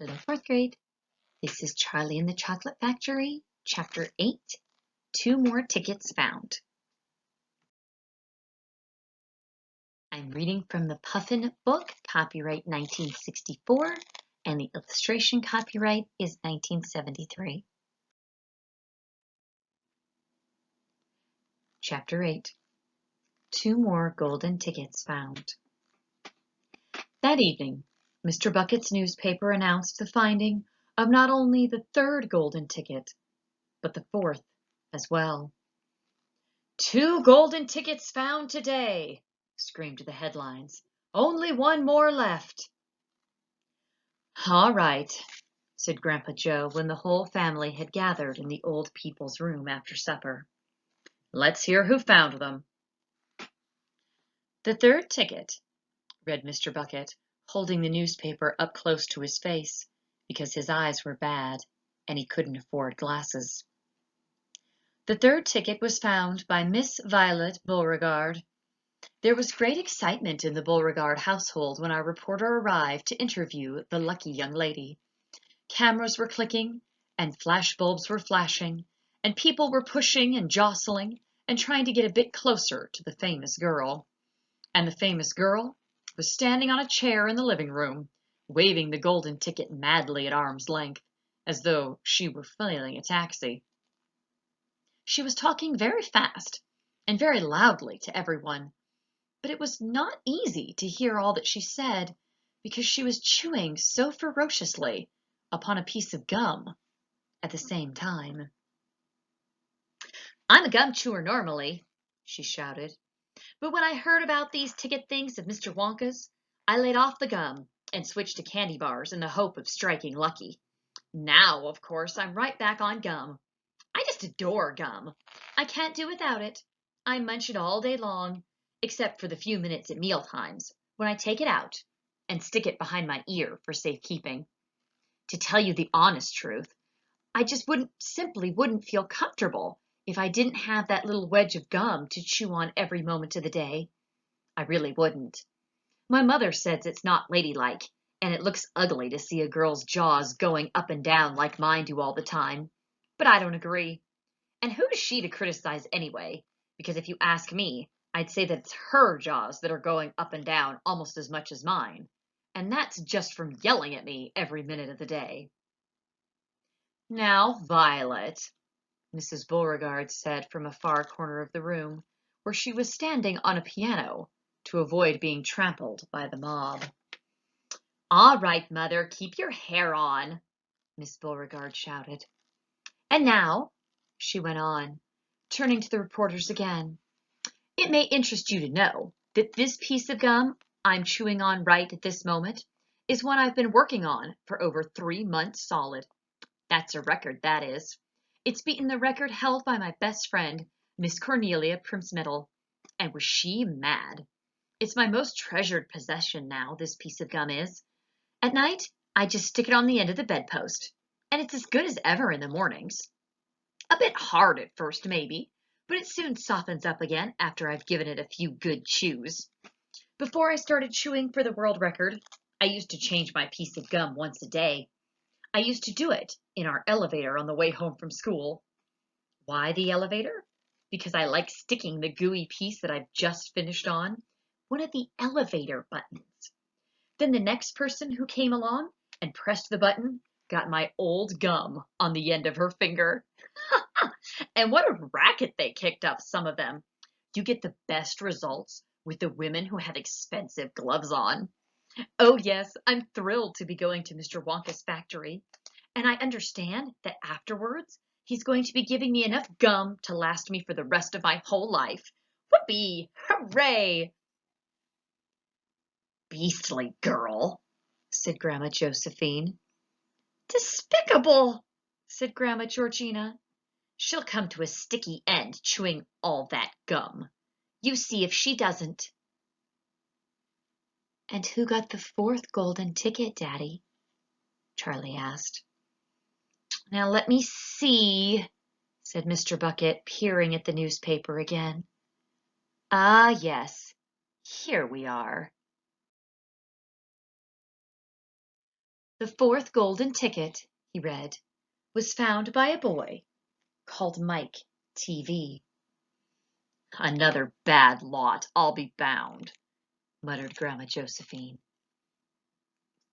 Hello, fourth grade. This is Charlie and the Chocolate Factory, Chapter 8, 2 More Tickets Found. I'm reading from the Puffin book, copyright 1964, and the illustration copyright is 1973. Chapter 8, 2 More Golden Tickets Found. That evening, Mr. Bucket's newspaper announced the finding of not only the third golden ticket, but the fourth as well. 2 golden tickets found today, screamed the headlines. Only 1 more left. All right, said Grandpa Joe when the whole family had gathered in the old people's room after supper. Let's hear who found them. The third ticket, read Mr. Bucket, holding the newspaper up close to his face because his eyes were bad and he couldn't afford glasses. The third ticket was found by Miss Violet Beauregard. There was great excitement in the Beauregard household when our reporter arrived to interview the lucky young lady. Cameras were clicking, and flash bulbs were flashing, and people were pushing and jostling and trying to get a bit closer to the famous girl. And the famous girl was standing on a chair in the living room, waving the golden ticket madly at arm's length, as though she were hailing a taxi. She was talking very fast and very loudly to everyone, but it was not easy to hear all that she said because she was chewing so ferociously upon a piece of gum at the same time. I'm a gum chewer normally, she shouted, but when I heard about these ticket things of Mr. Wonka's, I laid off the gum and switched to candy bars in the hope of striking lucky. Now, of course, I'm right back on gum. I just adore gum. I can't do without it. I munch it all day long, except for the few minutes at meal times when I take it out and stick it behind my ear for safekeeping. To tell you the honest truth, I just simply wouldn't feel comfortable if I didn't have that little wedge of gum to chew on every moment of the day. I really wouldn't. My mother says it's not ladylike, and it looks ugly to see a girl's jaws going up and down like mine do all the time. But I don't agree. And who is she to criticize anyway? Because if you ask me, I'd say that it's her jaws that are going up and down almost as much as mine. And that's just from yelling at me every minute of the day. Now, Violet, Mrs. Beauregard said from a far corner of the room, where she was standing on a piano to avoid being trampled by the mob. All right, Mother, keep your hair on, Miss Beauregard shouted. And now, she went on, turning to the reporters again, it may interest you to know that this piece of gum I'm chewing on right at this moment is one I've been working on for over 3 months solid. That's a record, that is. It's beaten the record held by my best friend, Miss Cornelia Primsmittle, and was she mad. It's my most treasured possession now, this piece of gum is. At night, I just stick it on the end of the bedpost, and it's as good as ever in the mornings. A bit hard at first, maybe, but it soon softens up again after I've given it a few good chews. Before I started chewing for the world record, I used to change my piece of gum once a day. I used to do it in our elevator on the way home from school. Why the elevator? Because I like sticking the gooey piece that I've just finished on one of the elevator buttons. Then the next person who came along and pressed the button got my old gum on the end of her finger. And what a racket they kicked up, some of them. You get the best results with the women who have expensive gloves on. Oh yes, I'm thrilled to be going to Mr. Wonka's factory. And I understand that afterwards, he's going to be giving me enough gum to last me for the rest of my whole life. Whoopee! Hooray! Beastly girl, said Grandma Josephine. Despicable, said Grandma Georgina. She'll come to a sticky end chewing all that gum. You see if she doesn't. And who got the 4th golden ticket, Daddy? Charlie asked. Now let me see, said Mr. Bucket, peering at the newspaper again. Ah, yes, here we are. The fourth golden ticket, he read, was found by a boy called Mike TV. Another bad lot, I'll be bound, muttered Grandma Josephine.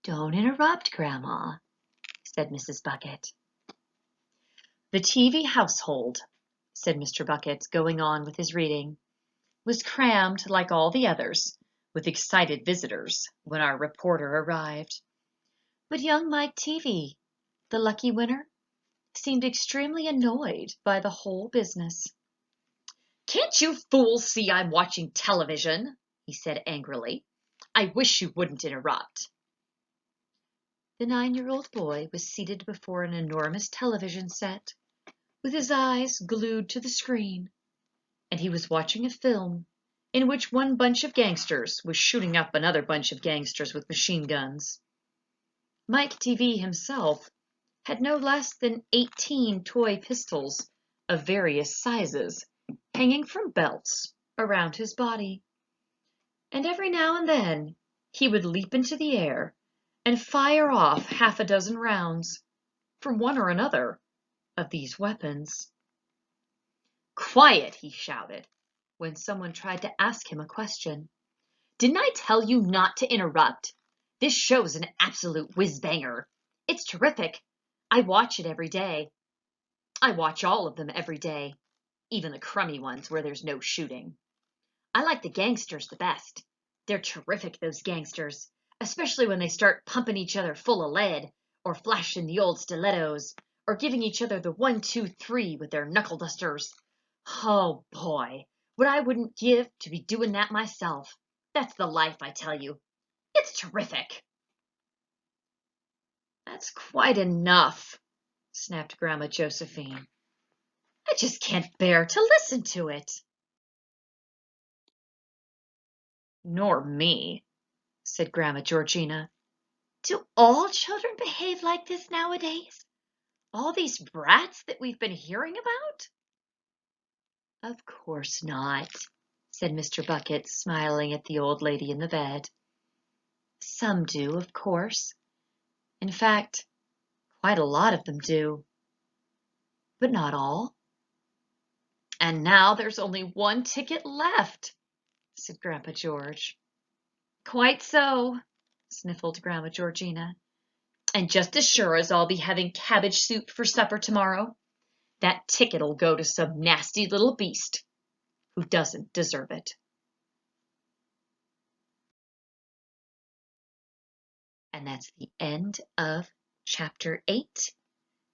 Don't interrupt, Grandma, said Mrs. Bucket. The TV household, said Mr. Bucket, going on with his reading, was crammed like all the others with excited visitors when our reporter arrived. But young Mike TV, the lucky winner, seemed extremely annoyed by the whole business. Can't you fools see I'm watching television? He said angrily. I wish you wouldn't interrupt. The 9-year-old boy was seated before an enormous television set, with his eyes glued to the screen, and he was watching a film in which one bunch of gangsters was shooting up another bunch of gangsters with machine guns. Mike TV himself had no less than 18 toy pistols of various sizes hanging from belts around his body. And every now and then he would leap into the air and fire off half a dozen rounds from one or another of these weapons. Quiet, he shouted when someone tried to ask him a question. Didn't I tell you not to interrupt? This show's an absolute whiz-banger. It's terrific. I watch it every day. I watch all of them every day, even the crummy ones where there's no shooting. I like the gangsters the best. They're terrific, those gangsters, especially when they start pumping each other full of lead, or flashing the old stilettos, or giving each other the 1, 2, 3 with their knuckle dusters. Oh boy, what I wouldn't give to be doing that myself. That's the life, I tell you. It's terrific. That's quite enough, snapped Grandma Josephine. I just can't bear to listen to it. Nor me, said Grandma Georgina. Do all children behave like this nowadays? All these brats that we've been hearing about? Of course not, said Mr. Bucket, smiling at the old lady in the bed. Some do, of course. In fact, quite a lot of them do. But not all. And now there's only one ticket left, said Grandpa George. Quite so, sniffled Grandma Georgina. And just as sure as I'll be having cabbage soup for supper tomorrow, that ticket'll go to some nasty little beast who doesn't deserve it. And that's the end of Chapter 8.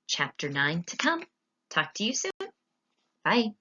Chapter 9 to come. Talk to you soon. Bye.